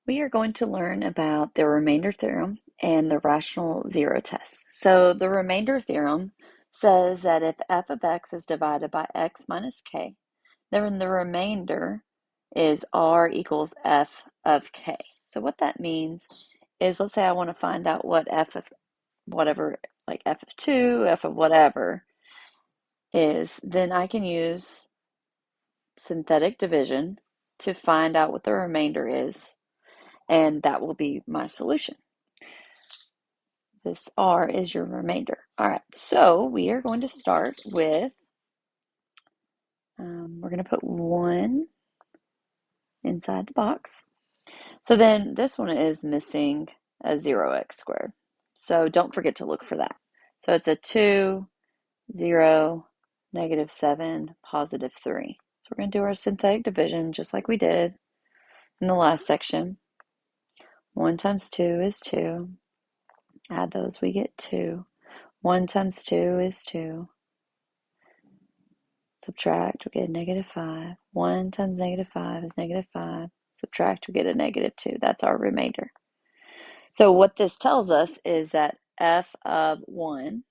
We are going to learn about the remainder theorem and the rational zero test. So the remainder theorem says that if f of x is divided by x minus k, then the remainder is r equals f of k. So what that means is, let's say I want to find out what f of whatever, like f of 2, f of whatever is, then I can use synthetic division to find out what the remainder is, and that will be my solution. This r is your remainder. All right, so we are going to start with, we're going to put 1 inside the box. So then this one is missing a 0x squared. So don't forget to look for that. So it's a 2, 0, negative 7, positive 3. So we're going to do our synthetic division just like we did in the last section. 1 times 2 is 2. Add those, we get 2. 1 times 2 is 2. Subtract, we get a negative 5. 1 times negative 5 is negative 5. Subtract, we get a negative 2. That's our remainder. So what this tells us is that f of 1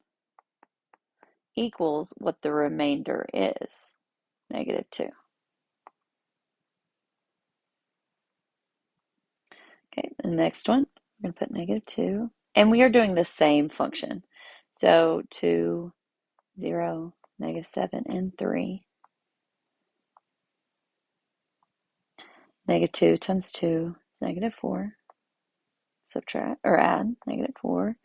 equals what the remainder is, negative 2. Okay, the next one, we're going to put negative 2. And we are doing the same function. So 2, 0, negative 7, and 3. Negative 2 times 2 is negative 4. Subtract, or add, negative 4.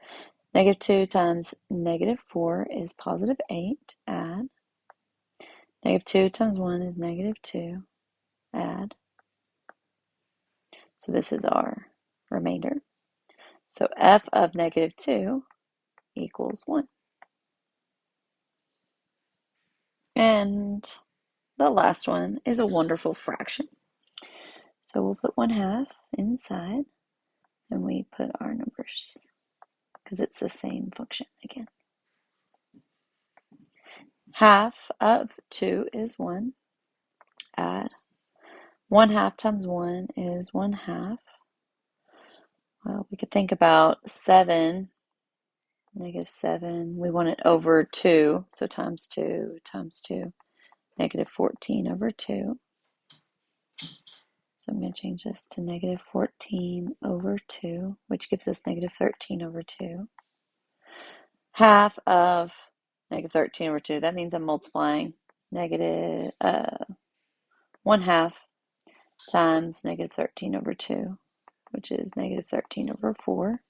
Negative 2 times negative 4 is positive 8. Add. Negative 2 times 1 is negative 2. Add. So this is our remainder. So f of negative 2 equals 1. And the last one is a wonderful fraction. So we'll put 1/2 inside, and we put our numbers because it's the same function again. Half of 2 is 1. Add. 1/2 times 1 is 1/2. Well, we could think about 7, negative 7. We want it over 2, so times 2 times 2. Negative 14 over 2. So I'm going to change this to negative 14 over 2, which gives us negative 13 over 2. Half of negative 13 over 2, that means I'm multiplying negative 1/2 times negative 13 over 2, which is negative 13 over 4,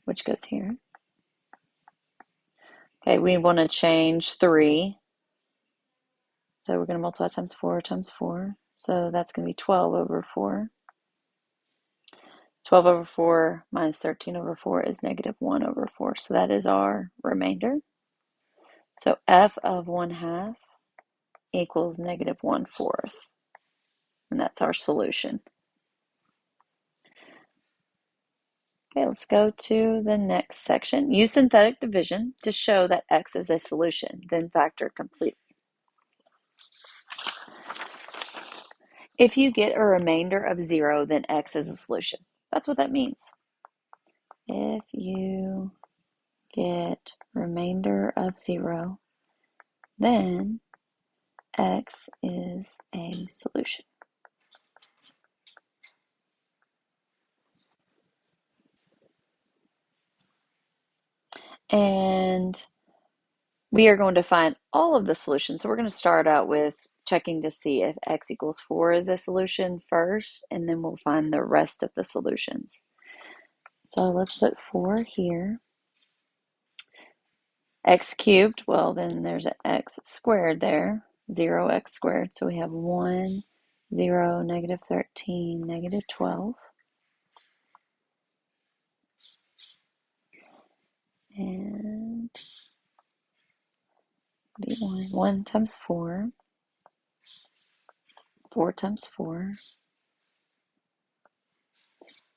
which goes here. Okay, we want to change 3. So we're going to multiply times 4 times 4. So that's going to be 12 over 4. 12 over 4 minus 13 over 4 is negative 1 over 4. So that is our remainder. So f of 1/2 equals negative 1/4. And that's our solution. Okay, let's go to the next section. Use synthetic division to show that x is a solution, then factor completely. If you get a remainder of 0, then x is a solution. That's what that means. If you get remainder of 0, then x is a solution. And we are going to find all of the solutions. So we're going to start out with checking to see if x equals 4 is a solution first, and then we'll find the rest of the solutions. So let's put 4 here. X cubed, well, then there's an x squared there, 0x squared. So we have 1, 0, negative 13, negative 12. And be 1 times 4, 4 times 4,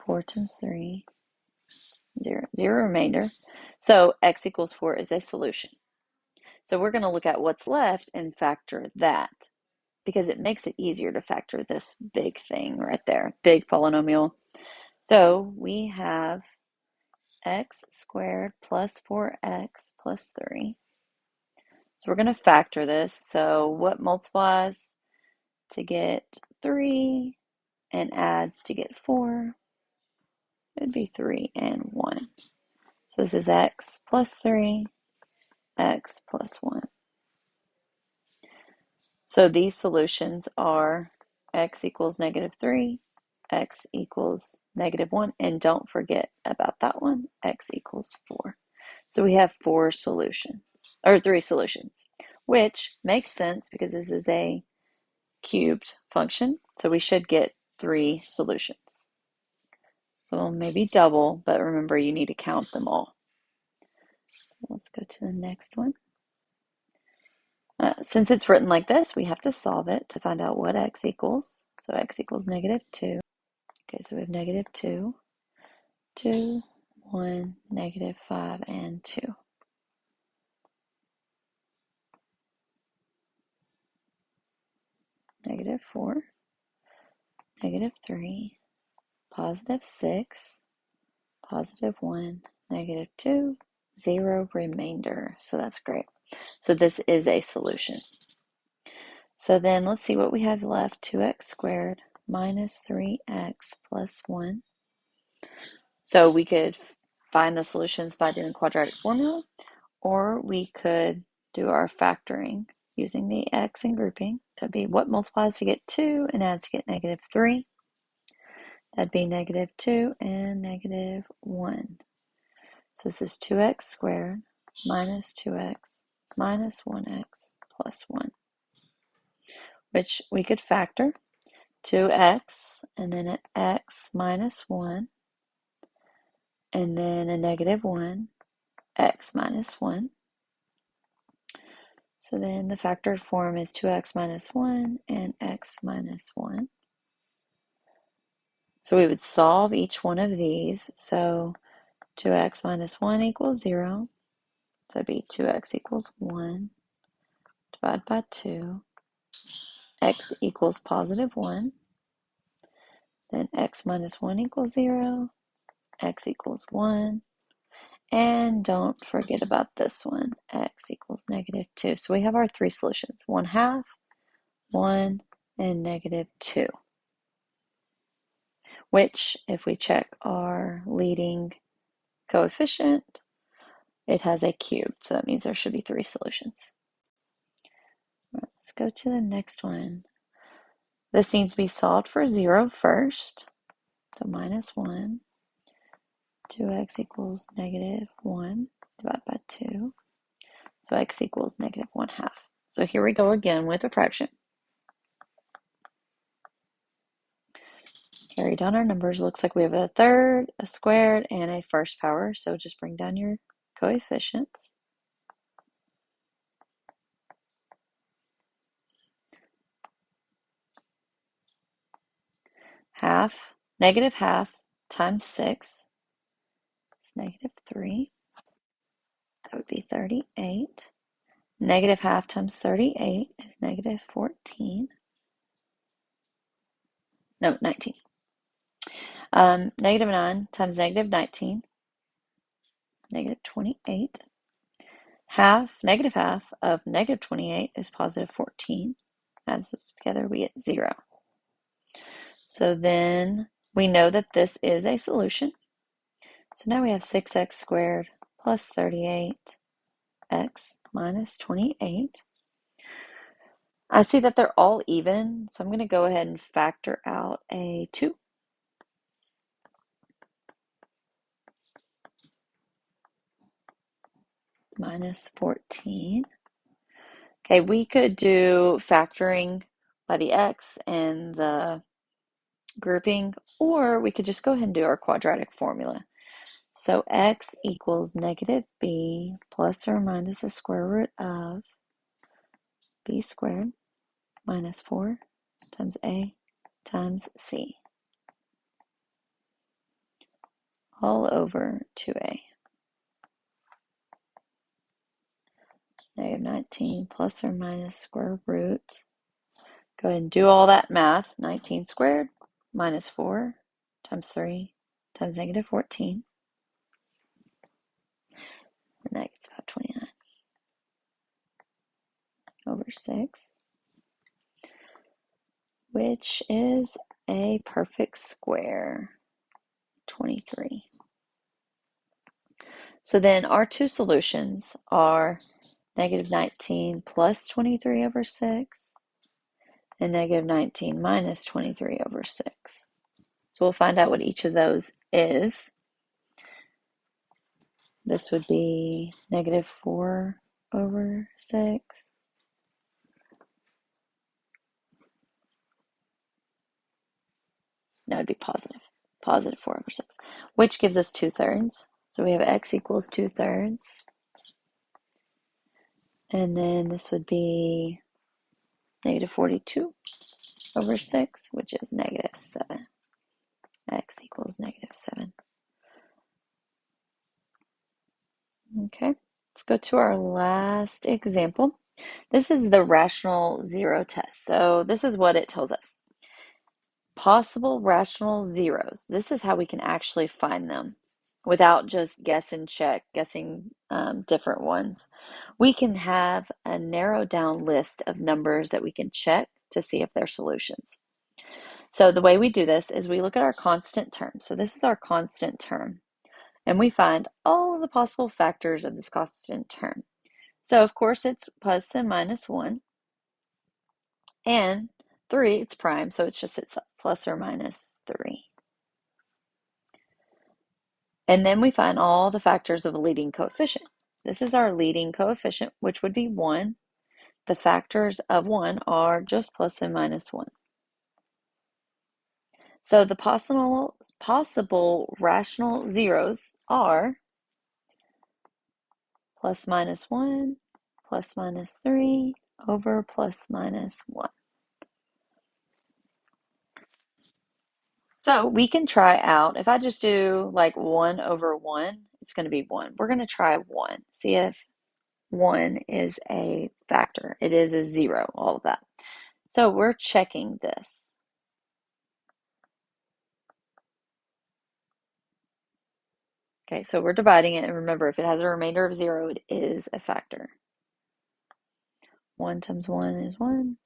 4 times 3, 0, 0 remainder. So x equals 4 is a solution. So we're going to look at what's left and factor that. because it makes it easier to factor this big thing right there, big polynomial. So we have x squared plus 4x plus 3. So we're going to factor this. So what multiplies to get 3 and adds to get 4? It would be 3 and 1. So this is x plus 3, x plus 1. So these solutions are x equals negative 3, x equals negative 1, and don't forget about that one, x equals 4. So we have 4 solutions, or 3 solutions, which makes sense because this is a cubed function, so we should get 3 solutions. So maybe double, but remember you need to count them all. Let's go to the next one. Since it's written like this, we have to solve it to find out what x equals. So x equals negative 2. Okay, so we have negative 2, 2, 1, negative 5, and 2. Negative 4, negative 3, positive 6, positive 1, negative 2, 0 remainder. So that's great. So this is a solution. So then let's see what we have left. 2x squared minus 3x plus 1. So we could find the solutions by doing quadratic formula, or we could do our factoring using the x and grouping. That'd be what multiplies to get 2 and adds to get negative 3. That'd be negative 2 and negative 1. So this is 2x squared minus 2x minus 1x plus 1, which we could factor 2x and then an x minus 1 and then a negative 1, x minus 1. So then the factored form is 2x minus 1 and x minus 1. So we would solve each one of these. So 2x minus 1 equals 0. So it'd be 2x equals 1 divided by 2. X equals positive 1. Then x minus 1 equals 0. X equals 1. And don't forget about this one. X equals negative 2. So we have our 3 solutions. 1/2, 1, and negative 2. Which, if we check our leading coefficient, it has a cube. So that means there should be 3 solutions. Let's go to the next one. This needs to be solved for 0 first. So minus 1. 2x equals negative 1 divided by 2. So x equals negative 1/2. So here we go again with a fraction. Carry down our numbers. Looks like we have a third, a squared, and a first power. So just bring down your coefficients. Half, negative half times 6 is negative 3. That would be 38. Negative half times 38 is negative 14. No, 19. Negative 9 times negative 19, negative 28. Negative half of negative 28 is positive 14. Add those together, we get 0. So then we know that this is a solution. So now we have 6x squared plus 38x minus 28. I see that they're all even, so I'm going to go ahead and factor out a 2. Minus 14. Okay, we could do factoring by the x and the grouping, or we could just go ahead and do our quadratic formula. So x equals negative b plus or minus the square root of b squared minus 4 times a times c all over 2a. Negative 19 plus or minus square root Go ahead and do all that math. 19 squared minus 4 times 3 times negative 14. And that gets about 29 over 6, which is a perfect square, 23. So then our two solutions are negative 19 plus 23 over 6 and negative 19 minus 23 over 6. So we'll find out what each of those is. This would be negative 4 over 6. That would be positive. Positive 4 over 6, which gives us 2/3. So we have x equals 2/3. And then this would be negative 42 over 6, which is negative 7. X equals negative 7. Okay, let's go to our last example. This is the rational zero test. So this is what it tells us. Possible rational zeros. This is how we can actually find them without just guess and check, guessing different ones. We can have a narrowed down list of numbers that we can check to see if they're solutions. So the way we do this is we look at our constant term. So this is our constant term. And we find all of the possible factors of this constant term. So of course it's plus and minus 1. And 3, it's prime, so it's just itself, plus or minus 3. And then we find all the factors of a leading coefficient. This is our leading coefficient, which would be 1. The factors of 1 are just plus and minus 1. So the possible rational zeros are plus minus 1, plus minus 3, over plus minus 1. So we can try out, if I just do like 1 over 1, it's going to be 1. We're going to try 1, see if 1 is a factor. It is a 0, all of that. So we're checking this. Okay, so we're dividing it, and remember, if it has a remainder of 0, it is a factor. 1 times 1 is 1.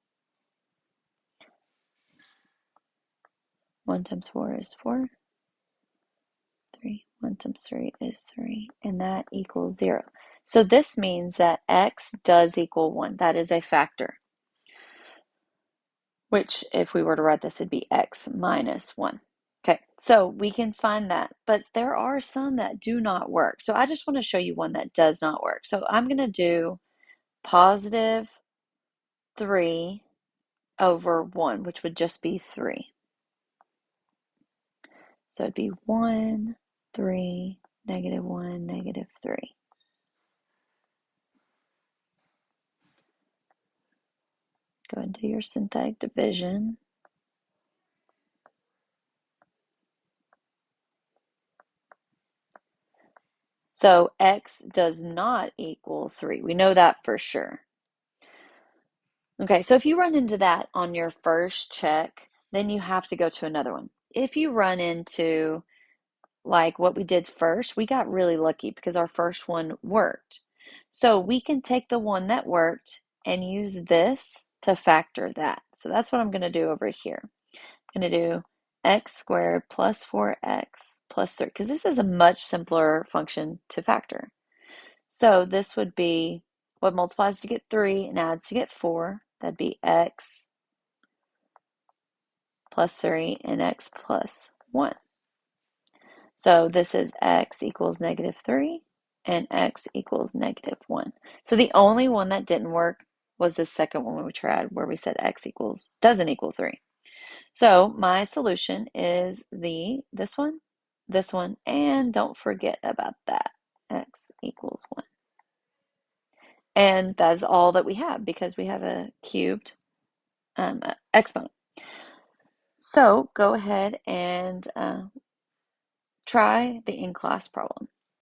1 times 4 is 4. 3. 1 times 3 is 3, and that equals 0. So this means that x does equal 1. That is a factor, which if we were to write this, it'd be x minus 1. Okay, so we can find that, but there are some that do not work. So I just want to show you one that does not work. So I'm going to do positive 3 over 1, which would just be 3. So it'd be 1, 3, negative 1, negative 3. Go into your synthetic division. So x does not equal 3. We know that for sure. Okay, so if you run into that on your first check, then you have to go to another one. If you run into like what we did first, we got really lucky because our first one worked. So we can take the one that worked and use this to factor that. So that's what I'm going to do over here. I'm going to do x squared plus 4x plus 3, because this is a much simpler function to factor. So this would be what multiplies to get 3 and adds to get 4. That'd be x plus 3 and x plus 1. So this is x equals negative 3 and x equals negative 1. So the only one that didn't work was the second one we tried, where we said x doesn't equal 3. So my solution is this one, and don't forget about that, x equals 1. And that's all that we have because we have a cubed exponent. So go ahead and try the in-class problem.